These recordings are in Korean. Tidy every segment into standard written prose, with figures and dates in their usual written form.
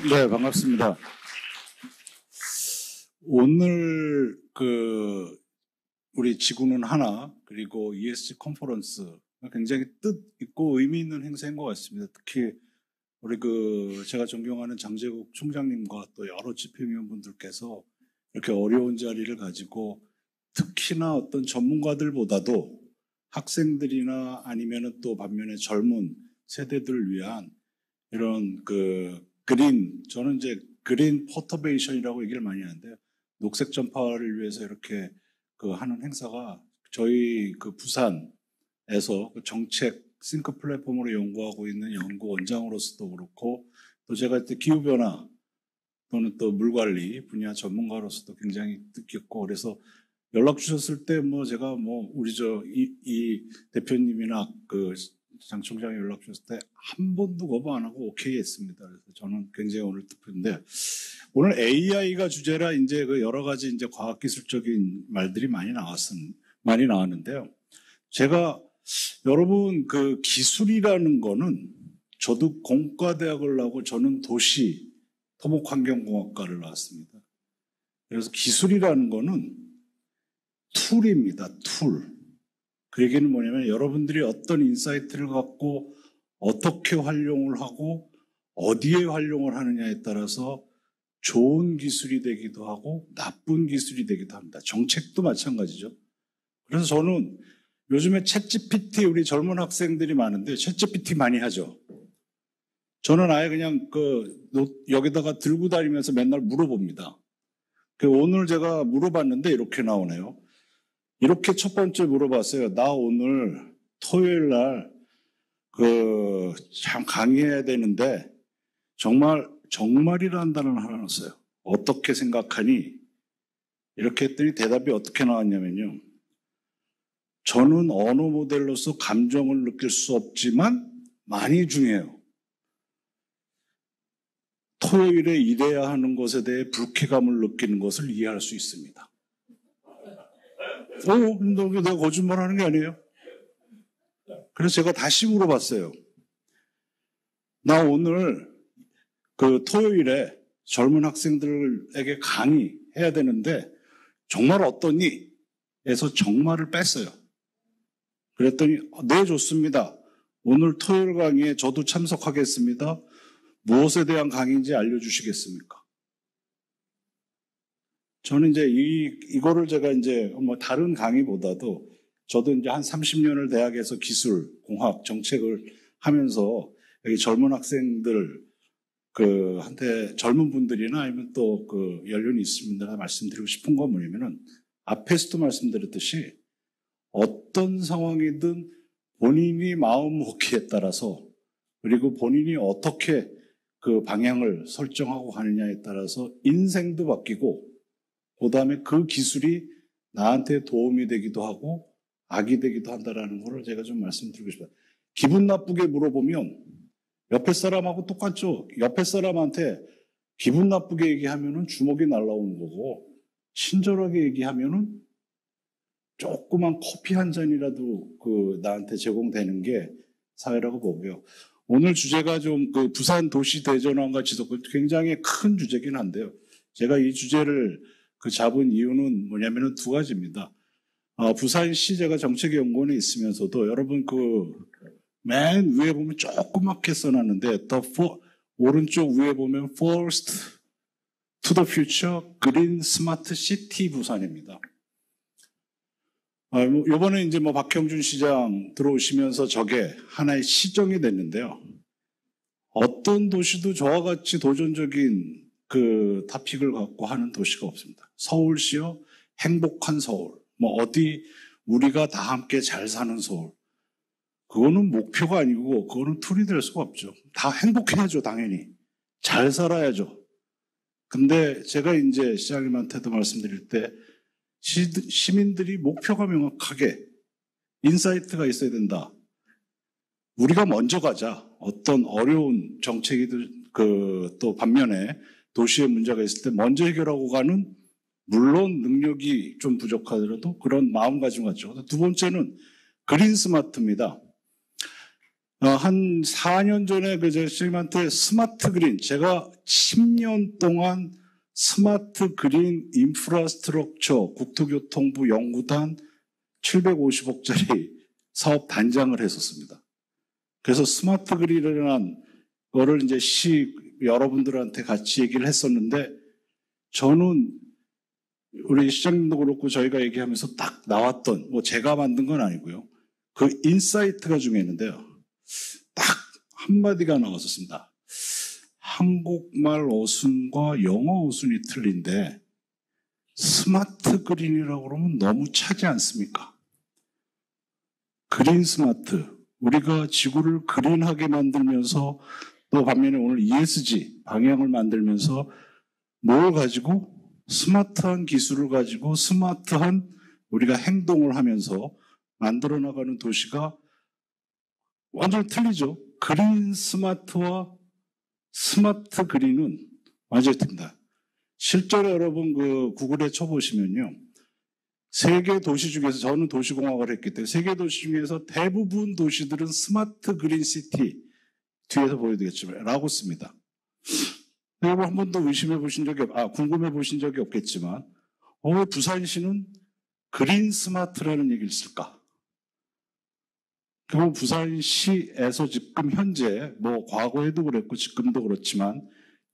네, 반갑습니다. 오늘 우리 지구는 하나 그리고 ESG 컨퍼런스 굉장히 뜻 있고 의미 있는 행사인 것 같습니다. 특히 우리 제가 존경하는 장제국 총장님과 또 여러 집행위원분들께서 이렇게 어려운 자리를 가지고 특히나 어떤 전문가들보다도 학생들이나 아니면은 또 반면에 젊은 세대들을 위한 이런 저는 이제 그린 포터베이션이라고 얘기를 많이 하는데요. 녹색 전파를 위해서 이렇게 하는 행사가 저희 부산에서 정책 싱크 플랫폼으로 연구하고 있는 연구 원장으로서도 그렇고 또 제가 그때 기후변화 또는 또 물관리 분야 전문가로서도 굉장히 뜻깊고 그래서 연락 주셨을 때 제가 우리 이 대표님이나 장 총장이 연락 주셨을 때 한 번도 거부 안 하고 오케이 했습니다. 그래서 저는 굉장히 오늘 뜻깊은데 오늘 AI가 주제라 이제 여러 가지 이제 과학기술적인 말들이 많이 나왔는데요. 제가 여러분 기술이라는 거는 저도 공과대학을 나오고 저는 도시 토목환경공학과를 나왔습니다. 그래서 기술이라는 거는 툴입니다. 툴. 그 얘기는 뭐냐면 여러분들이 어떤 인사이트를 갖고 어떻게 활용을 하고 어디에 활용을 하느냐에 따라서 좋은 기술이 되기도 하고 나쁜 기술이 되기도 합니다. 정책도 마찬가지죠. 그래서 저는 요즘에 챗GPT 우리 젊은 학생들이 많은데 챗GPT 많이 하죠. 저는 아예 그냥 여기다가 들고 다니면서 맨날 물어봅니다. 오늘 제가 물어봤는데 이렇게 나오네요. 이렇게 첫 번째 물어봤어요. 나 오늘 토요일 날 참 강의해야 되는데 정말이라는 단어를 하나 넣었어요. 어떻게 생각하니? 이렇게 했더니 대답이 어떻게 나왔냐면요. 저는 언어 모델로서 감정을 느낄 수 없지만 많이 중요해요. 토요일에 일해야 하는 것에 대해 불쾌감을 느끼는 것을 이해할 수 있습니다. 내가 거짓말 하는 게 아니에요. 그래서 제가 다시 물어봤어요. 나 오늘 토요일에 젊은 학생들에게 강의해야 되는데 정말 어떠니? 해서 정말을 뺐어요. 그랬더니 네, 좋습니다. 오늘 토요일 강의에 저도 참석하겠습니다. 무엇에 대한 강의인지 알려주시겠습니까? 저는 이제 이거를 제가 이제 다른 강의보다도 저도 이제 한 30년을 대학에서 기술, 공학, 정책을 하면서 여기 젊은 학생들 한테 젊은 분들이나 아니면 또 연륜이 있습니다. 말씀드리고 싶은 건 뭐냐면은 앞에서도 말씀드렸듯이 어떤 상황이든 본인이 마음 먹기에 따라서 그리고 본인이 어떻게 방향을 설정하고 가느냐에 따라서 인생도 바뀌고 그 다음에 그 기술이 나한테 도움이 되기도 하고 악이 되기도 한다라는 거를 제가 좀 말씀드리고 싶어요. 기분 나쁘게 물어보면 옆에 사람하고 똑같죠. 옆에 사람한테 기분 나쁘게 얘기하면은 주먹이 날라오는 거고 친절하게 얘기하면은 조그만 커피 한 잔이라도 나한테 제공되는 게 사회라고 보고요. 오늘 주제가 좀 부산 도시 대전환과 지속 굉장히 큰 주제긴 한데요. 제가 이 주제를 잡은 이유는 뭐냐면은 두 가지입니다. 부산시 제가 정책연구원에 있으면서도 여러분 맨 위에 보면 조그맣게 써놨는데 오른쪽 위에 보면 First to the Future Green Smart City 부산입니다. 이번에 이제 박형준 시장 들어오시면서 저게 하나의 시정이 됐는데요. 어떤 도시도 저와 같이 도전적인 타픽을 갖고 하는 도시가 없습니다. 서울시요, 행복한 서울. 어디 우리가 다 함께 잘 사는 서울. 그거는 목표가 아니고 그거는 툴이 될 수가 없죠. 다 행복해야죠, 당연히. 잘 살아야죠. 근데 제가 이제 시장님한테도 말씀드릴 때 시민들이 목표가 명확하게 인사이트가 있어야 된다. 우리가 먼저 가자. 어떤 어려운 정책이든 또 반면에 도시에 문제가 있을 때 먼저 해결하고 가는 물론 능력이 좀 부족하더라도 그런 마음가짐 같죠. 두 번째는 그린 스마트입니다. 한 4년 전에 그 선생님한테 스마트 그린, 제가 10년 동안 스마트 그린 인프라스트럭처 국토교통부 연구단 750억짜리 사업 단장을 했었습니다. 그래서 스마트 그린이라는 거를 이제 여러분들한테 같이 얘기를 했었는데, 저는 우리 시장님도 그렇고 저희가 얘기하면서 딱 나왔던, 뭐 제가 만든 건 아니고요. 그 인사이트가 중요했는데요. 딱 한마디가 나왔었습니다. 한국말 어순과 영어 어순이 틀린데 스마트 그린이라고 그러면 너무 차지 않습니까? 그린 스마트. 우리가 지구를 그린하게 만들면서 또 반면에 오늘 ESG 방향을 만들면서 뭘 가지고 스마트한 기술을 가지고 스마트한 우리가 행동을 하면서 만들어 나가는 도시가 완전히 틀리죠. 그린 스마트와 스마트 그린은 완전히 틀립니다. 실제로 여러분 그 구글에 쳐보시면요. 세계 도시 중에서, 저는 도시공학을 했기 때문에 세계 도시 중에서 대부분 도시들은 스마트 그린 시티, 뒤에서 보여드리겠지만 라고 씁니다. 여러분 한 번도 의심해 보신 적이 궁금해 보신 적이 없겠지만 왜 부산시는 그린 스마트라는 얘기를 쓸까? 그리고 부산시에서 지금 현재 뭐 과거에도 그랬고 지금도 그렇지만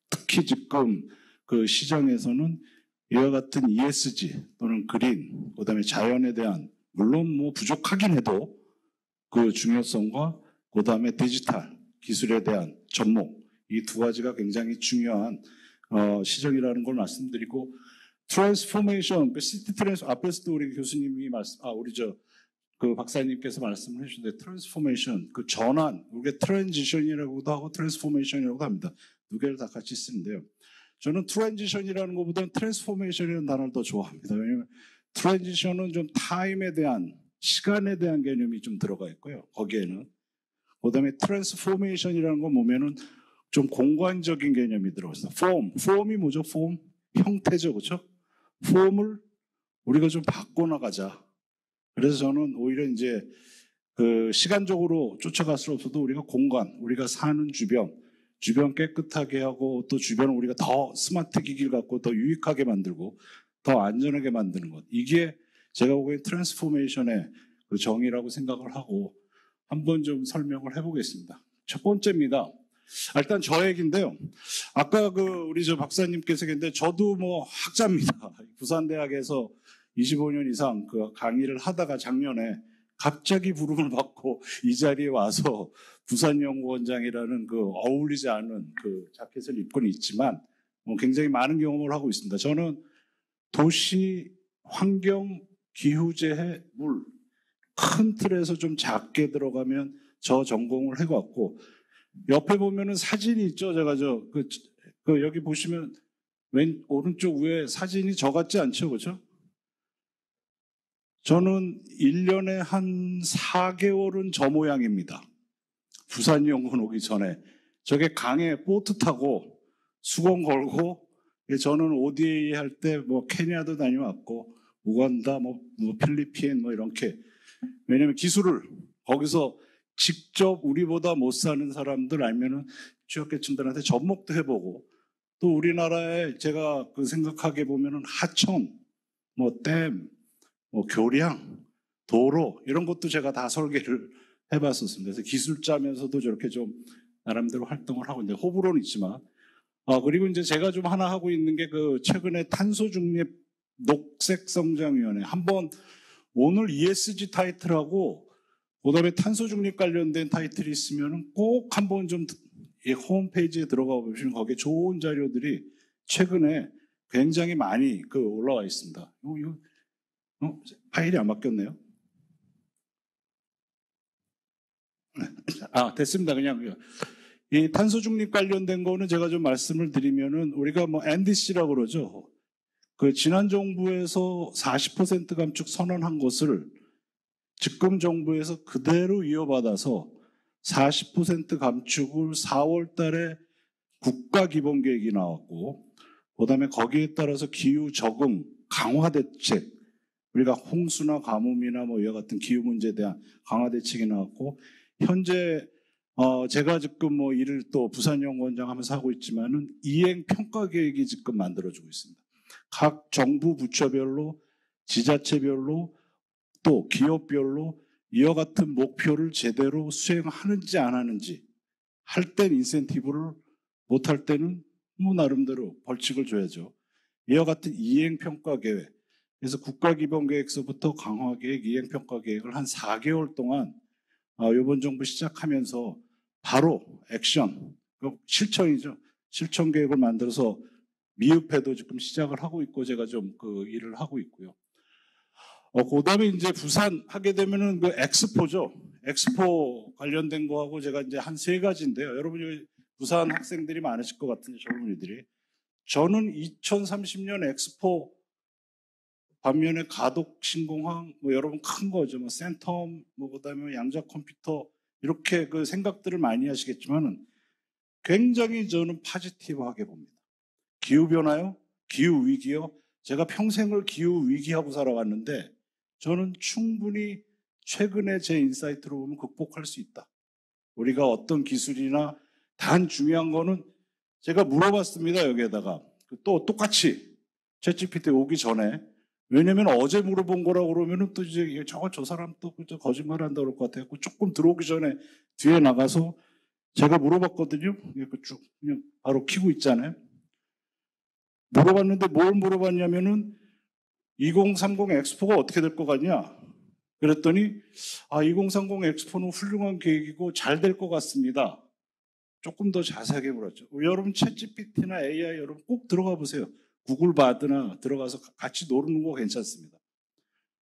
특히 지금 그 시장에서는 이와 같은 ESG 또는 그린, 그다음에 자연에 대한, 물론 뭐 부족하긴 해도 그 중요성과 그다음에 디지털 기술에 대한 접목, 이 두 가지가 굉장히 중요한 시정이라는 걸 말씀드리고, 트랜스포메이션, 시티 트랜스, 앞에서도 우리 교수님이 그 박사님께서 말씀을 해주셨는데, 트랜스포메이션, 그 전환, 우리가 트랜지션이라고도 하고 트랜스포메이션이라고도 합니다. 두 개를 다 같이 쓰는데요. 저는 트랜지션이라는 것보다는 트랜스포메이션이라는 단어를 더 좋아합니다. 왜냐하면 트랜지션은 좀 타임에 대한, 시간에 대한 개념이 좀 들어가 있고요. 거기에는. 그 다음에 트랜스포메이션이라는 거 보면은 좀 공간적인 개념이 들어있어요. 폼이 뭐죠? 폼? 형태죠. 그렇죠? 폼을 우리가 좀 바꿔나가자. 그래서 저는 오히려 이제 그 시간적으로 쫓아갈 수 없어도 우리가 공간, 우리가 사는 주변 깨끗하게 하고 또 주변을 우리가 더 스마트 기기를 갖고 더 유익하게 만들고 더 안전하게 만드는 것. 이게 제가 보기엔 트랜스포메이션의 그 정의라고 생각을 하고 한번 좀 설명을 해보겠습니다. 첫 번째입니다. 일단 저 얘기인데요. 아까 그 우리 저 박사님께서 얘기했는데 저도 뭐 학자입니다. 부산대학에서 25년 이상 그 강의를 하다가 작년에 갑자기 부름을 받고 이 자리에 와서 부산연구원장이라는 그 어울리지 않은 그 자켓을 입고는 있지만 굉장히 많은 경험을 하고 있습니다. 저는 도시, 환경, 기후재해, 물, 큰 틀에서 좀 작게 들어가면 저 전공을 해왔고, 옆에 보면은 사진이 있죠. 제가 여기 보시면 오른쪽 위에 사진이 저 같지 않죠. 그렇죠? 저는 1년에 한 4개월은 저 모양입니다. 부산연구원 오기 전에. 저게 강에 보트 타고 수건 걸고, 저는 ODA 할 때 뭐 케냐도 다녀왔고, 우간다, 뭐 필리핀 뭐 이렇게. 왜냐면 기술을 거기서 직접 우리보다 못 사는 사람들 아니면은 취약계층들한테 접목도 해보고, 또 우리나라에 제가 그 생각하게 보면은 하천, 뭐 댐, 뭐 교량, 도로 이런 것도 제가 다 설계를 해봤었습니다. 그래서 기술자면서도 저렇게 좀 나름대로 활동을 하고 있는데 호불호는 있지만, 그리고 이제 제가 좀 하나 하고 있는 게 그 최근에 탄소중립 녹색성장위원회 한번 오늘 ESG 타이틀하고 그다음에 탄소중립 관련된 타이틀이 있으면 꼭 한번 좀 홈페이지에 들어가 보시면 거기에 좋은 자료들이 최근에 굉장히 많이 올라와 있습니다. 파일이 안 바뀌었네요. 됐습니다. 그냥 이 탄소중립 관련된 거는 제가 좀 말씀을 드리면은 우리가 뭐 NDC라고 그러죠. 그 지난 정부에서 40% 감축 선언한 것을 지금 정부에서 그대로 이어받아서 40% 감축을 4월 달에 국가기본계획이 나왔고, 그 다음에 거기에 따라서 기후 적응 강화 대책, 우리가 홍수나 가뭄이나 뭐 이와 같은 기후 문제에 대한 강화 대책이 나왔고, 현재 제가 지금 뭐 일을 또 부산연구원장 하면서 하고 있지만은 이행 평가 계획이 지금 만들어지고 있습니다. 각 정부 부처별로, 지자체별로, 또 기업별로 이와 같은 목표를 제대로 수행하는지 안 하는지, 할 땐 인센티브를, 못 할 때는 뭐 나름대로 벌칙을 줘야죠. 이와 같은 이행평가 계획, 그래서 국가기본계획서부터 강화계획, 이행평가 계획을 한 4개월 동안 이번 정부 시작하면서 바로 액션, 실천이죠. 실천 계획을 만들어서 미흡해도 지금 시작을 하고 있고 제가 좀 그 일을 하고 있고요. 그 다음에 이제 부산 하게 되면은 그 엑스포죠. 엑스포 관련된 거하고 제가 이제 한 3가지인데요. 여러분이 부산 학생들이 많으실 것 같은데 젊은이들이. 저는 2030년 엑스포 반면에 가덕 신공항 뭐 여러분 큰 거죠. 뭐 센텀 뭐 그다음에 양자 컴퓨터 이렇게 그 생각들을 많이 하시겠지만은 굉장히 저는 포지티브하게 봅니다. 기후 변화요? 기후 위기요? 제가 평생을 기후 위기하고 살아왔는데 저는 충분히 최근에 제 인사이트로 보면 극복할 수 있다. 우리가 어떤 기술이나 단 중요한 거는 제가 물어봤습니다. 여기에다가 또 똑같이 챗GPT 오기 전에 왜냐면 어제 물어본 거라고 그러면은 또 이제 저 사람 또 거짓말 한다 그럴 것 같아요. 조금 들어오기 전에 뒤에 나가서 제가 물어봤거든요. 쭉 그냥 바로 키고 있잖아요. 물어봤는데 뭘 물어봤냐면은 2030 엑스포가 어떻게 될 것 같냐? 그랬더니 2030 엑스포는 훌륭한 계획이고 잘 될 것 같습니다. 조금 더 자세하게 물었죠. 여러분 챗GPT나 AI 여러분 꼭 들어가 보세요. 구글 바드나 들어가서 같이 노는 거 괜찮습니다.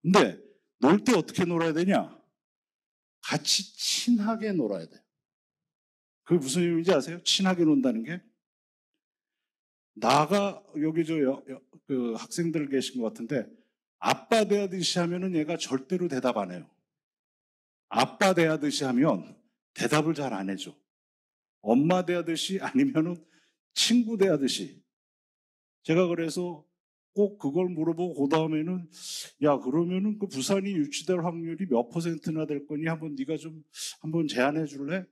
근데 놀 때 어떻게 놀아야 되냐? 같이 친하게 놀아야 돼요. 그게 무슨 의미인지 아세요? 친하게 논다는 게? 여기 그 학생들 계신 것 같은데 아빠 대하듯이 하면은 얘가 절대로 대답 안 해요. 아빠 대하듯이 하면 대답을 잘 안 해줘. 엄마 대하듯이 아니면은 친구 대하듯이. 제가 그래서 꼭 그걸 물어보고 그 다음에는 야 그러면은 그 부산이 유치될 확률이 몇 %나 될 거니 한번 네가 좀 한번 제안해 줄래?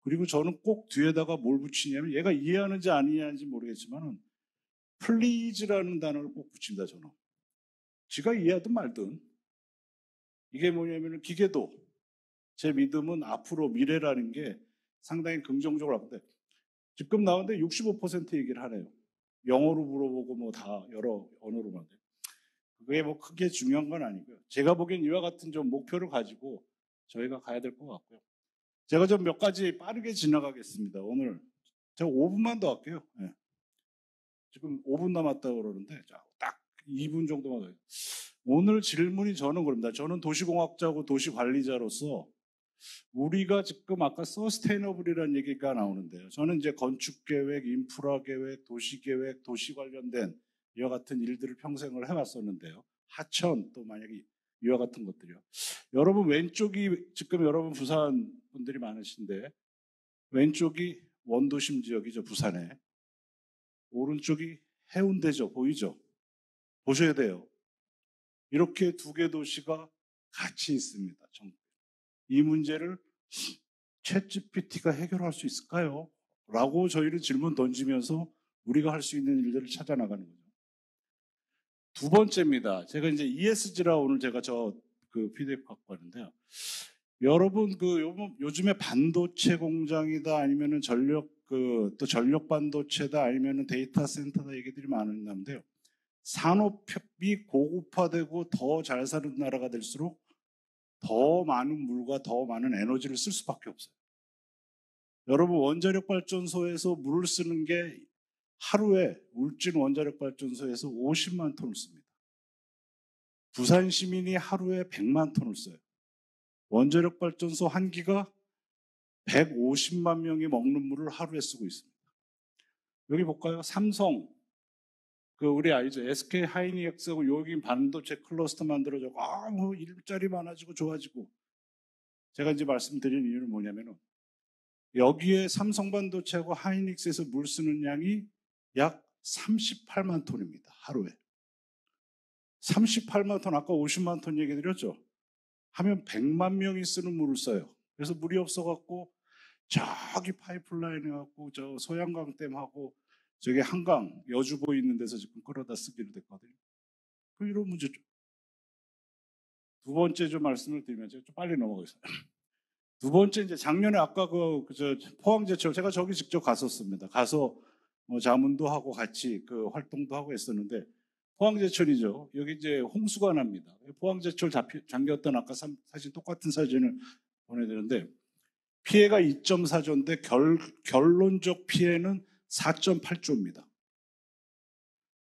그리고 저는 꼭 뒤에다가 뭘 붙이냐면 얘가 이해하는지 안 이해하는지 모르겠지만은 플리즈라는 단어를 꼭 붙입니다. 저는 지가 이해하든 말든 이게 뭐냐면은 기계도 제 믿음은 앞으로 미래라는 게 상당히 긍정적으로 하는데 지금 나오는데 65% 얘기를 하네요. 영어로 물어보고 뭐 다 여러 언어로 만데 그게 뭐 크게 중요한 건 아니고요. 제가 보기엔 이와 같은 좀 목표를 가지고 저희가 가야 될 것 같고요. 제가 좀 몇 가지 빠르게 지나가겠습니다. 오늘 제가 5분만 더 할게요. 네. 지금 5분 남았다고 그러는데 딱 2분 정도만 더 해요. 오늘 질문이 저는 그럽니다. 저는 도시공학자고 도시관리자로서 우리가 지금 아까 서스테이너블이라는 얘기가 나오는데요. 저는 이제 건축계획, 인프라계획, 도시계획, 도시 관련된 이와 같은 일들을 평생을 해왔었는데요. 하천 또 만약에 이와 같은 것들이요. 여러분 왼쪽이 지금 여러분 부산 분들이 많으신데 왼쪽이 원도심 지역이죠. 부산에. 오른쪽이 해운대죠. 보이죠? 보셔야 돼요. 이렇게 2개 도시가 같이 있습니다. 이 문제를 챗GPT가 해결할 수 있을까요? 라고 저희는 질문 던지면서 우리가 할 수 있는 일들을 찾아 나가는 거죠. 2번째입니다. 제가 이제 ESG라 오늘 제가 그 PDF 갖고 왔는데요. 여러분 요즘에 반도체 공장이다 아니면은 또 전력 반도체다 아니면은 데이터 센터다 얘기들이 많은데요. 산업이 고급화되고 더 잘 사는 나라가 될수록 더 많은 물과 더 많은 에너지를 쓸 수밖에 없어요. 여러분 원자력 발전소에서 물을 쓰는 게 하루에 울진 원자력 발전소에서 50만 톤을 씁니다. 부산 시민이 하루에 100만 톤을 써요. 원자력 발전소 한 기가 150만 명이 먹는 물을 하루에 쓰고 있습니다. 여기 볼까요? 삼성 우리 알죠? SK 하이닉스하고 여기 반도체 클러스터 만들어져 뭐 일자리 많아지고 좋아지고 제가 이제 말씀드린 이유는 뭐냐면은 여기에 삼성반도체하고 하이닉스에서 물 쓰는 양이 약 38만 톤입니다. 하루에. 38만 톤, 아까 50만 톤 얘기 드렸죠? 하면 100만 명이 쓰는 물을 써요. 그래서 물이 없어갖고 저기 파이프라인 해갖고 저 소양강 댐하고 저기 한강 여주보 있는 데서 지금 끌어다 쓰기로 됐거든요. 그 이런 문제죠. 두 번째 좀 말씀을 드리면 좀 빨리 넘어가겠습니다. 두 번째 이제 작년에 아까 저 포항제철 제가 저기 직접 갔었습니다. 가서 자문도 하고 같이 그 활동도 하고 했었는데 포항제철이죠. 여기 이제 홍수가 납니다. 포항제철 잠겼던 아까 사진 똑같은 사진을 보내드렸는데 피해가 2.4조인데 결론적 피해는 4.8조입니다.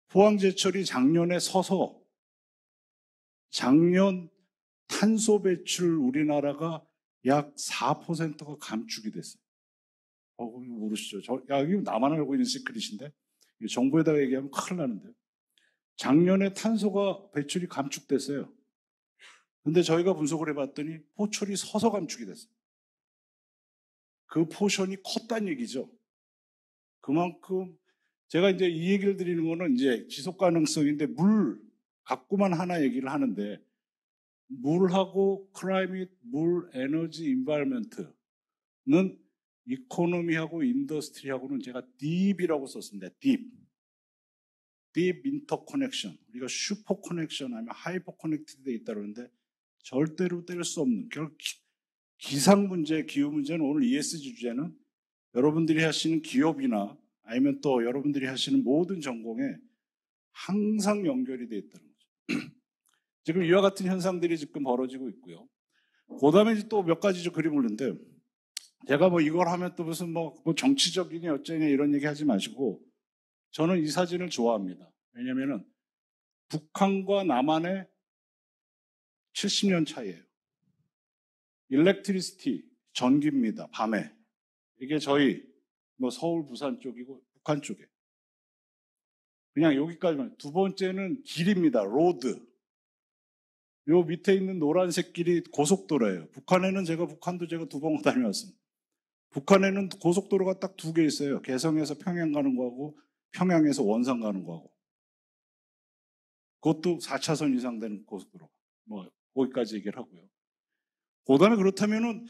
포항제철이 작년에 서서 작년 탄소 배출 우리나라가 약 4%가 감축이 됐어요. 모르시죠? 이거 나만 알고 있는 시크릿인데 정부에다가 얘기하면 큰일 나는데요. 작년에 탄소가 배출이 감축됐어요. 근데 저희가 분석을 해봤더니 포철이 서서 감축이 됐어요. 그 포션이 컸다는 얘기죠. 그만큼 제가 이제 이 얘기를 드리는 거는 이제 지속 가능성인데 물 갖고만 하나 얘기를 하는데 물하고 클라이밋, 물, 에너지, 인바이러먼트는 이코노미하고 인더스트리하고는 제가 딥이라고 썼습니다. 딥 인터 커넥션. 우리가 슈퍼 커넥션 아니면 하이퍼 커넥티드 돼 있다 그러는데 절대로 뗄 수 없는 기상 문제, 기후 문제는 오늘 ESG 주제는 여러분들이 하시는 기업이나 아니면 또 여러분들이 하시는 모든 전공에 항상 연결이 돼 있다는 거죠. 지금 이와 같은 현상들이 지금 벌어지고 있고요. 그 다음에 또 몇 가지 그림을 올렸는데 제가 이걸 하면 또 무슨 정치적이니 어쩌니 이런 얘기 하지 마시고 저는 이 사진을 좋아합니다. 왜냐면은 북한과 남한의 70년 차이예요. 일렉트리시티, 전기입니다. 밤에. 이게 저희 서울, 부산 쪽이고 북한 쪽에. 그냥 여기까지만. 두 번째는 길입니다. 로드. 요 밑에 있는 노란색 길이 고속도로예요. 북한도 제가 2번 다녀왔습니다. 북한에는 고속도로가 딱 2개 있어요. 개성에서 평양 가는 거하고 평양에서 원산 가는 거하고. 그것도 4차선 이상 되는 고속도로. 거기까지 얘기를 하고요. 그 다음에 그렇다면은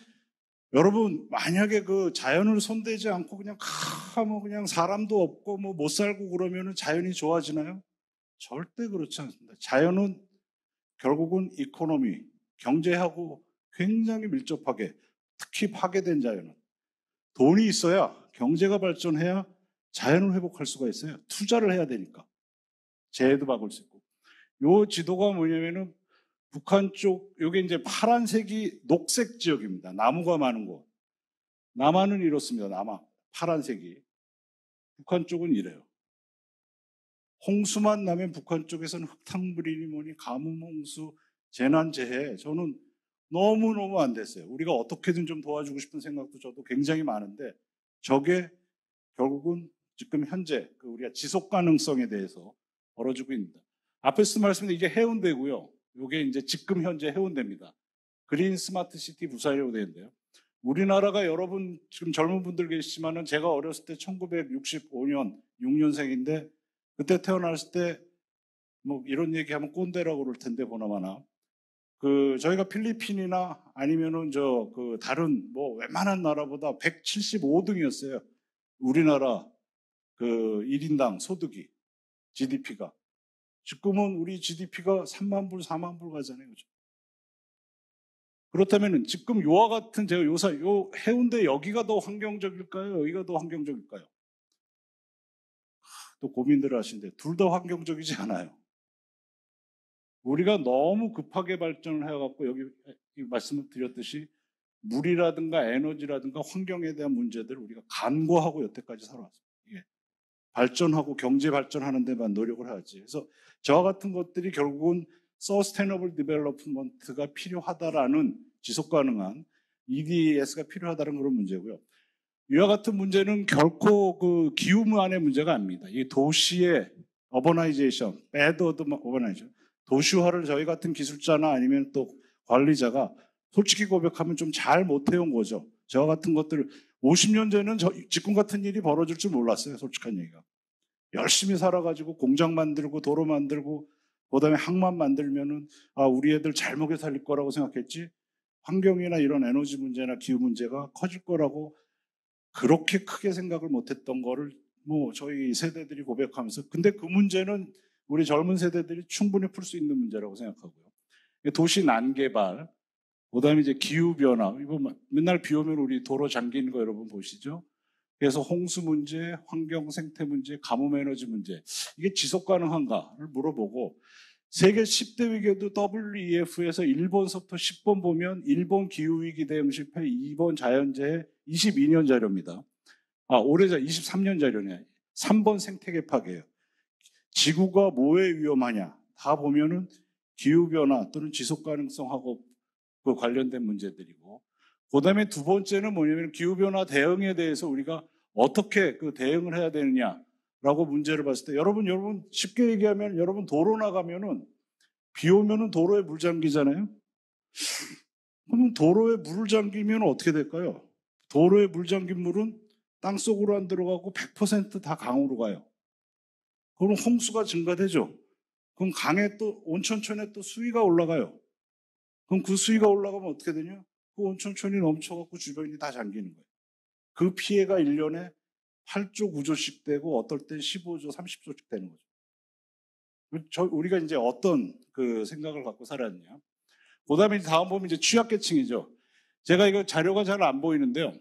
여러분 만약에 그 자연을 손대지 않고 그냥 사람도 없고 못 살고 그러면은 자연이 좋아지나요? 절대 그렇지 않습니다. 자연은 결국은 이코노미, 경제하고 굉장히 밀접하게 특히 파괴된 자연은 돈이 있어야 경제가 발전해야 자연을 회복할 수가 있어요. 투자를 해야 되니까. 재해도 막을 수 있고. 요 지도가 뭐냐면은 북한 쪽, 요게 이제 파란색이 녹색 지역입니다. 나무가 많은 곳. 남한은 이렇습니다. 파란색이. 북한 쪽은 이래요. 홍수만 나면 북한 쪽에서는 흙탕물이니 뭐니 가뭄, 홍수, 재난, 재해. 저는 너무너무 안 됐어요. 우리가 어떻게든 좀 도와주고 싶은 생각도 저도 굉장히 많은데 저게 결국은 지금 현재 우리가 지속 가능성에 대해서 벌어지고 있습니다. 앞에서 말씀드린 이게 해운대고요. 이게 이제 지금 현재 해운대입니다. 그린 스마트 시티 부산이라고 되어 있는데요. 우리나라가 여러분 지금 젊은 분들 계시지만은 제가 어렸을 때 1965년 6년생인데 그때 태어났을 때 이런 얘기하면 꼰대라고 그럴 텐데 보나마나 저희가 필리핀이나 아니면은 다른 웬만한 나라보다 175등이었어요. 우리나라 1인당 소득이 GDP가 지금은 우리 GDP가 3만 불, 4만 불 가잖아요. 그죠? 그렇다면 지금 요와 같은 제가 요 해운대 여기가 더 환경적일까요? 여기가 더 환경적일까요? 또 고민들을 하시는데 둘 다 환경적이지 않아요. 우리가 너무 급하게 발전을 해갖고 여기 말씀을 드렸듯이 물이라든가 에너지라든가 환경에 대한 문제들을 우리가 간과하고 여태까지 살아왔습니다. 예. 발전하고 경제 발전하는 데만 노력을 하지. 그래서 저와 같은 것들이 결국은 Sustainable Development가 필요하다라는 지속 가능한 EDS가 필요하다는 그런 문제고요. 이와 같은 문제는 결코 기후만의 문제가 아닙니다. 이 도시의 어버나이제이션, 배드 어버나이제이션, 도시화를 저희 같은 기술자나 아니면 또 관리자가 솔직히 고백하면 좀 잘 못해온 거죠. 저와 같은 것들 50년 전에는 지금 같은 일이 벌어질 줄 몰랐어요. 솔직한 얘기가. 열심히 살아가지고 공장 만들고 도로 만들고 그다음에 항만 만들면은 우리 애들 잘 먹여 살릴 거라고 생각했지 환경이나 이런 에너지 문제나 기후 문제가 커질 거라고 그렇게 크게 생각을 못했던 거를 뭐 저희 세대들이 고백하면서, 근데 그 문제는 우리 젊은 세대들이 충분히 풀 수 있는 문제라고 생각하고요. 도시 난개발, 그다음에 이제 기후 변화. 이거 맨날 비 오면 우리 도로 잠기는 거 여러분 보시죠? 그래서 홍수 문제, 환경 생태 문제, 가뭄 에너지 문제, 이게 지속 가능한가를 물어보고, 세계 10대 위기에도 WEF에서 1번부터 10번 보면 1번 기후위기 대응 실패, 2번 자연재해, 22년 자료입니다. 올해 23년 자료네. 3번 생태계 파괴예요. 지구가 뭐에 위험하냐? 다 보면은 기후변화 또는 지속가능성하고 그 관련된 문제들이고, 그 다음에 두 번째는 뭐냐면 기후변화 대응에 대해서 우리가 어떻게 그 대응을 해야 되느냐라고 문제를 봤을 때, 여러분 쉽게 얘기하면 여러분 도로 나가면은 비 오면은 도로에 물 잠기잖아요. 그럼 도로에 물을 잠기면 어떻게 될까요? 도로에 물 잠긴 물은 땅 속으로 안 들어가고 100% 다 강으로 가요. 그럼 홍수가 증가되죠. 그럼 강에 또 온천촌에 또 수위가 올라가요. 그럼 그 수위가 올라가면 어떻게 되냐? 그 온천촌이 넘쳐갖고 주변이 다 잠기는 거예요. 그 피해가 1년에 8조, 9조씩 되고 어떨 땐 15조, 30조씩 되는 거죠. 우리가 이제 어떤 그 생각을 갖고 살았냐. 그 다음에 다음 보면 이제 취약계층이죠. 제가 이거 자료가 잘 안 보이는데요.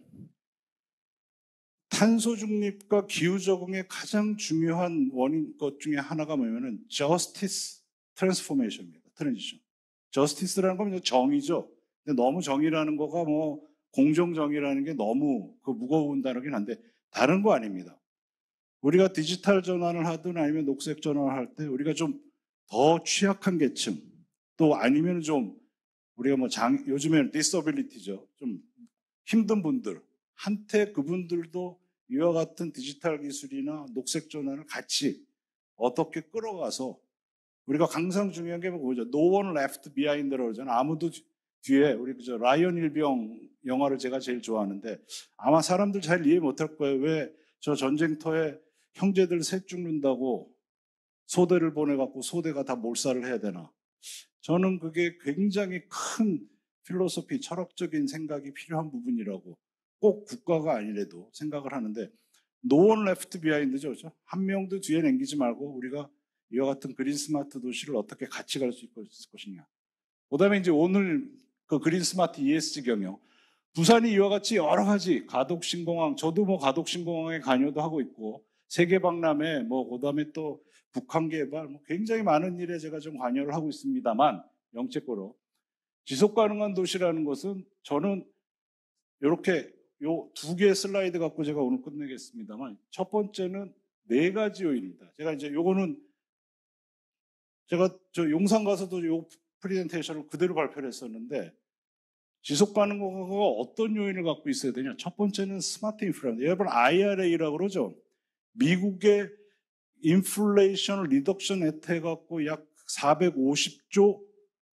탄소 중립과 기후 적응의 가장 중요한 원인 것 중에 하나가 뭐냐면은 justice transformation입니다. 트랜지션. justice라는 건 정의죠. 근데 너무 정의라는 거가 뭐 공정 정의라는 게 너무 그 무거운 단어긴 한데 다른 거 아닙니다. 우리가 디지털 전환을 하든 아니면 녹색 전환을 할 때 우리가 좀 더 취약한 계층, 또 아니면 좀 우리가 뭐 요즘에는 disability죠. 좀 힘든 분들 한테 그분들도 이와 같은 디지털 기술이나 녹색 전환을 같이 어떻게 끌어가서, 우리가 항상 중요한 게 뭐죠? No one left behind라고 그러잖아요. 아무도 뒤에, 우리 그저 라이언 일병 영화를 제가 제일 좋아하는데, 아마 사람들 잘 이해 못할 거예요. 왜 저 전쟁터에 형제들 셋 죽는다고 소대를 보내갖고 소대가 다 몰살을 해야 되나? 저는 그게 굉장히 큰 필로소피, 철학적인 생각이 필요한 부분이라고, 꼭 국가가 아니래도 생각을 하는데, No one left behind죠. 그렇죠? 한 명도 뒤에 남기지 말고 우리가 이와 같은 그린 스마트 도시를 어떻게 같이 갈 수 있을 것이냐. 그 다음에 이제 오늘 그 그린 스마트 ESG 경영. 부산이 이와 같이 여러 가지 가덕신공항, 저도 뭐 가덕신공항에 관여도 하고 있고, 세계박람회, 뭐, 그 다음에 또 북한 개발, 뭐 굉장히 많은 일에 제가 좀 관여를 하고 있습니다만, 영체코로. 지속 가능한 도시라는 것은 저는 이렇게 요 두 개의 슬라이드 갖고 제가 오늘 끝내겠습니다만, 첫 번째는 4가지 요인입니다. 제가 이제 요거는 제가 저 용산 가서도 요 프레젠테이션을 그대로 발표를 했었는데, 지속 가능화가 어떤 요인을 갖고 있어야 되냐? 첫 번째는 스마트 인프라입니다. 여러분 IRA라고 그러죠. 미국의 인플레이션 리덕션 혜택 갖고 약 450조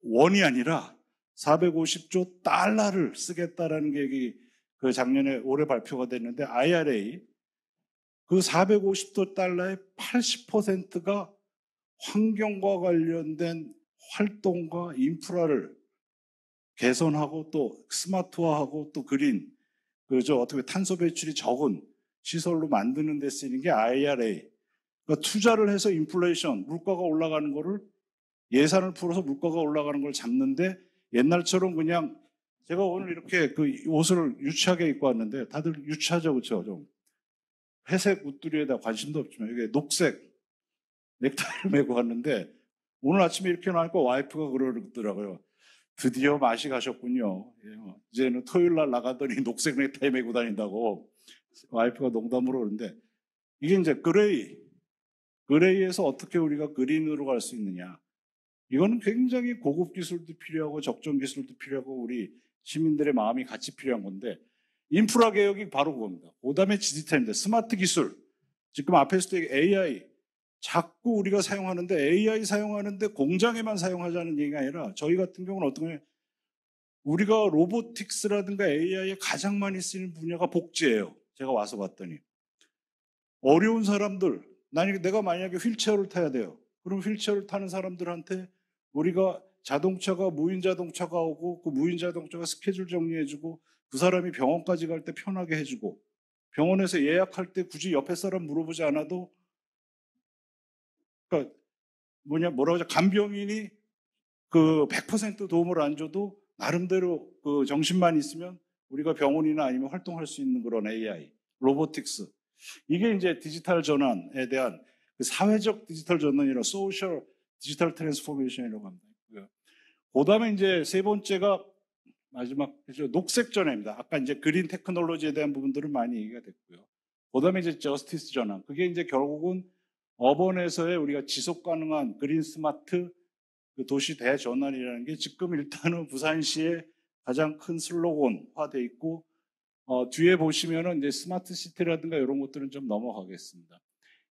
원이 아니라 450조 달러를 쓰겠다라는 계획이 그 작년에 올해 발표가 됐는데, IRA 그 450조 달러의 80%가 환경과 관련된 활동과 인프라를 개선하고 또 스마트화하고 또 그린, 그저 어떻게 탄소 배출이 적은 시설로 만드는 데 쓰이는 게 IRA. 그러니까 투자를 해서 인플레이션, 물가가 올라가는 거를, 예산을 풀어서 물가가 올라가는 걸 잡는데, 옛날처럼 그냥, 제가 오늘 이렇게 그 옷을 유치하게 입고 왔는데 다들 유치하죠, 그렇죠? 좀 회색 옷들에다 관심도 없지만 이게 녹색 넥타이를 메고 왔는데, 오늘 아침에 이렇게 나니까 와이프가 그러더라고요. 드디어 맛이 가셨군요. 이제는 토요일 날 나가더니 녹색 넥타이 메고 다닌다고 와이프가 농담으로 그러는데, 이게 이제 그레이에서 어떻게 우리가 그린으로 갈 수 있느냐. 이거는 굉장히 고급 기술도 필요하고 적정 기술도 필요하고 우리 시민들의 마음이 같이 필요한 건데, 인프라 개혁이 바로 그겁니다. 그 다음에 디지털입니다. 스마트 기술. 지금 앞에서도 AI. 자꾸 우리가 사용하는데, AI 사용하는데 공장에만 사용하자는 얘기가 아니라, 저희 같은 경우는 어떤 거예요? 우리가 로보틱스라든가 AI에 가장 많이 쓰이는 분야가 복지예요. 제가 와서 봤더니. 어려운 사람들, 내가 만약에 휠체어를 타야 돼요. 그럼 휠체어를 타는 사람들한테 우리가 자동차가, 무인 자동차가 오고, 그 무인 자동차가 스케줄 정리해주고, 그 사람이 병원까지 갈 때 편하게 해주고, 병원에서 예약할 때 굳이 옆에 사람 물어보지 않아도, 그러니까 뭐라고 하죠? 간병인이 그 100% 도움을 안 줘도 나름대로 그 정신만 있으면 우리가 병원이나 아니면 활동할 수 있는 그런 AI, 로보틱스. 이게 이제 디지털 전환에 대한 그 사회적 디지털 전환이라 소셜 디지털 트랜스포메이션이라고 합니다. 그 다음에 이제 세 번째가 마지막 녹색 전환입니다. 아까 이제 그린 테크놀로지에 대한 부분들은 많이 얘기가 됐고요. 그 다음에 이제 저스티스 전환. 그게 이제 결국은 어번에서의 우리가 지속 가능한 그린 스마트 그 도시 대전환이라는 게 지금 일단은 부산시의 가장 큰 슬로건화돼 있고, 뒤에 보시면은 이제 스마트 시티라든가 이런 것들은 좀 넘어가겠습니다.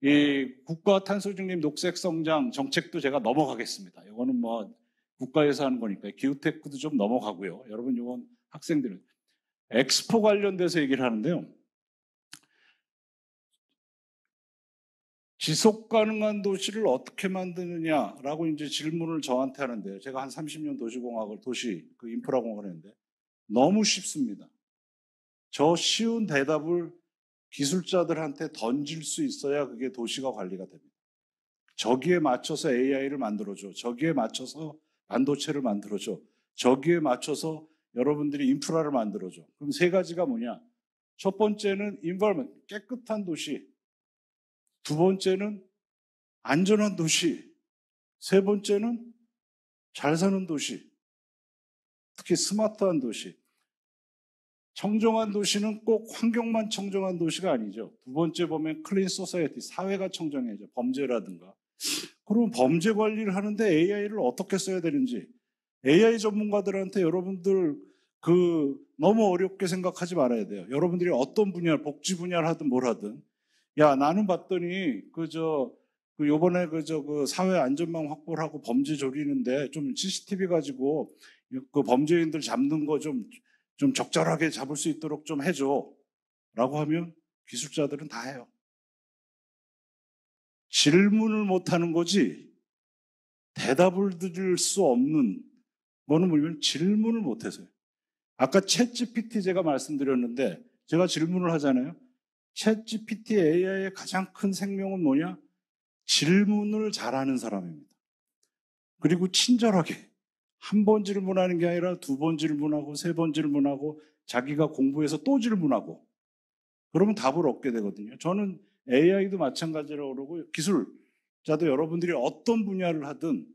이 국가 탄소 중립 녹색 성장 정책도 제가 넘어가겠습니다. 이거는 뭐 국가에서 하는 거니까 기후테크도 좀 넘어가고요. 여러분 이건 학생들은 엑스포 관련돼서 얘기를 하는데요. 지속 가능한 도시를 어떻게 만드느냐라고 이제 질문을 저한테 하는데요. 제가 한 30년 도시공학을 그 인프라공학을 했는데 너무 쉽습니다. 저 쉬운 대답을 기술자들한테 던질 수 있어야 그게 도시가 관리가 됩니다. 저기에 맞춰서 AI를 만들어줘. 저기에 맞춰서 반도체를 만들어줘. 저기에 맞춰서 여러분들이 인프라를 만들어줘. 그럼 세 가지가 뭐냐? 첫 번째는 environment, 깨끗한 도시. 두 번째는 안전한 도시. 세 번째는 잘 사는 도시. 특히 스마트한 도시. 청정한 도시는 꼭 환경만 청정한 도시가 아니죠. 두 번째 보면 클린 소사이어티, 사회가 청정해야죠. 범죄라든가. 그럼 범죄 관리를 하는데 AI를 어떻게 써야 되는지 AI 전문가들한테 여러분들 너무 어렵게 생각하지 말아야 돼요. 여러분들이 어떤 분야, 복지 분야를 하든 뭘 하든, 야, 나는 봤더니 요번에 그 사회 안전망 확보를 하고 범죄 조리는데 좀 CCTV 가지고 그 범죄인들 잡는 거 좀 적절하게 잡을 수 있도록 좀 해줘. 라고 하면 기술자들은 다 해요. 질문을 못 하는 거지, 대답을 드릴 수 없는 거는 뭐냐면 질문을 못 해서요. 아까 챗GPT 제가 말씀드렸는데, 제가 질문을 하잖아요. 챗GPT AI의 가장 큰 생명은 뭐냐? 질문을 잘하는 사람입니다. 그리고 친절하게. 한 번 질문하는 게 아니라 두 번 질문하고 세 번 질문하고 자기가 공부해서 또 질문하고, 그러면 답을 얻게 되거든요. 저는 AI도 마찬가지라고 그러고 기술자도 여러분들이 어떤 분야를 하든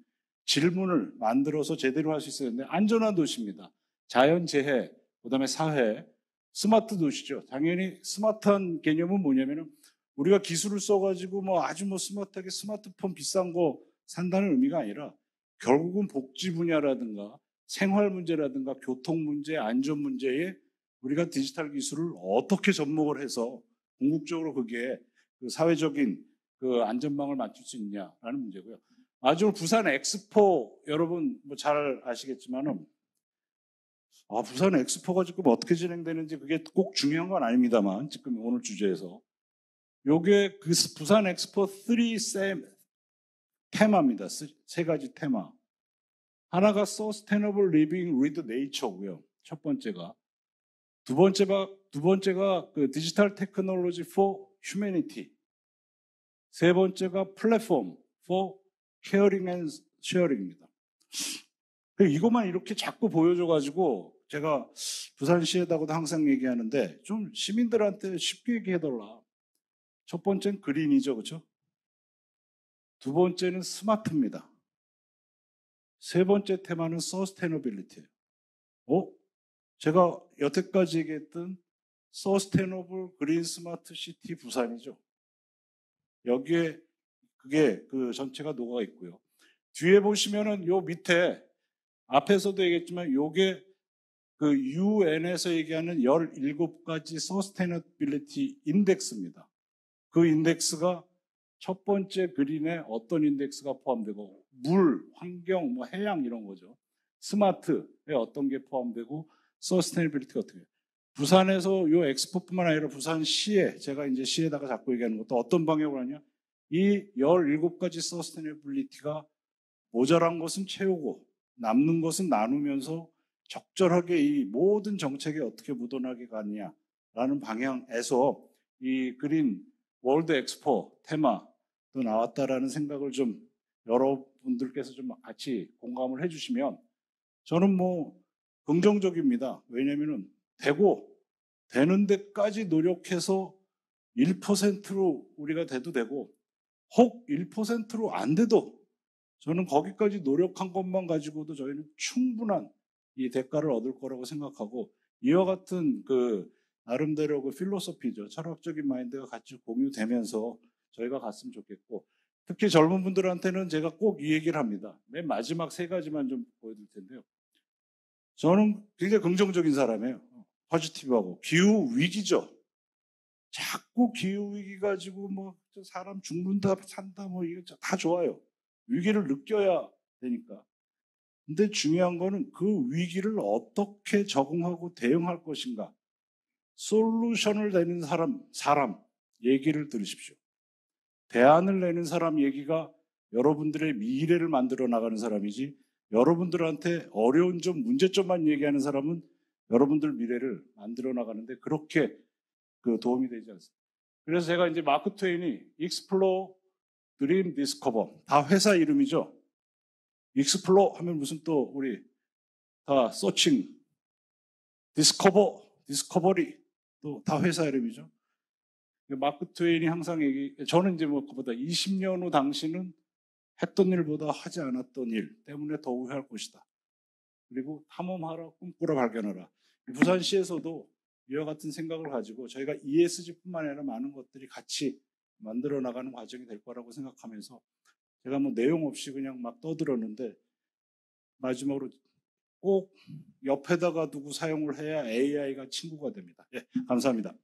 질문을 만들어서 제대로 할 수 있어야 되는데, 안전한 도시입니다. 자연재해, 그다음에 사회, 스마트 도시죠. 당연히 스마트한 개념은 뭐냐면은 우리가 기술을 써가지고 아주 스마트하게 스마트폰 비싼 거 산다는 의미가 아니라 결국은 복지 분야라든가 생활 문제라든가 교통 문제, 안전 문제에 우리가 디지털 기술을 어떻게 접목을 해서 궁극적으로 그게 그 사회적인 그 안전망을 맞출 수 있냐라는 문제고요. 아주 부산 엑스포 여러분 잘 아시겠지만은, 부산 엑스포가 지금 어떻게 진행되는지 그게 꼭 중요한 건 아닙니다만, 지금 오늘 주제에서 요게 그 부산 엑스포 3 테마입니다. 세 가지 테마. 하나가 Sustainable Living with Nature고요. 첫 번째가. 두 번째가 그 디지털 테크놀로지 for humanity. 세 번째가 플랫폼 for caring and sharing입니다. 이것만 이렇게 자꾸 보여줘가지고 제가 부산시에다가도 항상 얘기하는데 좀 시민들한테 쉽게 얘기해달라. 첫 번째는 그린이죠, 그렇죠? 두 번째는 스마트입니다. 세 번째 테마는 서스테너빌리티예요. 제가 여태까지 얘기했던 서스테너블 그린 스마트 시티 부산이죠. 여기에 그게 그 전체가 녹아 있고요. 뒤에 보시면은 요 밑에 앞에서도 얘기했지만 요게 그 UN에서 얘기하는 17가지 서스테너빌리티 인덱스입니다. 그 인덱스가 첫 번째 그린에 어떤 인덱스가 포함되고, 물, 환경, 해양 이런 거죠. 스마트에 어떤 게 포함되고, 서스테너빌리티가 어떻게 해요. 부산에서 요 엑스포뿐만 아니라 부산시에, 제가 이제 시에다가 자꾸 얘기하는 것도 어떤 방향으로 하냐, 이 17가지 서스테너빌리티가 모자란 것은 채우고 남는 것은 나누면서 적절하게 이 모든 정책에 어떻게 묻어나게 가느냐라는 방향에서 이 그린 월드 엑스포 테마도 나왔다라는 생각을 좀 여러분들께서 좀 같이 공감을 해주시면 저는 뭐 긍정적입니다. 왜냐면은 되는 데까지 노력해서 1%로 우리가 돼도 되고 혹 1%로 안 돼도 저는 거기까지 노력한 것만 가지고도 저희는 충분한 이 대가를 얻을 거라고 생각하고 이와 같은 그 나름대로 그 필로소피죠. 철학적인 마인드가 같이 공유되면서 저희가 갔으면 좋겠고 특히 젊은 분들한테는 제가 꼭 이 얘기를 합니다. 맨 마지막 세 가지만 좀 보여드릴 텐데요. 저는 굉장히 긍정적인 사람이에요. 포지티브하고 기후 위기죠. 자꾸 기후 위기 가지고 뭐 사람 죽는다 산다 뭐 이거 다 좋아요. 위기를 느껴야 되니까. 근데 중요한 거는 그 위기를 어떻게 적응하고 대응할 것인가. 솔루션을 내는 사람 얘기를 들으십시오. 대안을 내는 사람 얘기가 여러분들의 미래를 만들어 나가는 사람이지 여러분들한테 어려운 점, 문제점만 얘기하는 사람은 여러분들 미래를 만들어 나가는데 그렇게 그 도움이 되지 않습니다. 그래서 제가 이제 마크 트웨인이 Explore, Dream, Discover 다 회사 이름이죠. Explore 하면 무슨 또 우리 다 서칭, Discovery 또 다 회사 이름이죠. 마크 트웨인이 항상 저는 이제 뭐 그보다 20년 후 당신은 했던 일보다 하지 않았던 일 때문에 더 후회할 것이다. 그리고 탐험하라, 꿈꾸라, 발견하라. 부산시에서도 이와 같은 생각을 가지고 저희가 ESG뿐만 아니라 많은 것들이 같이 만들어 나가는 과정이 될 거라고 생각하면서 제가 뭐 내용 없이 그냥 막 떠들었는데 마지막으로 꼭 옆에다가 두고 사용을 해야 AI가 친구가 됩니다. 예, 감사합니다.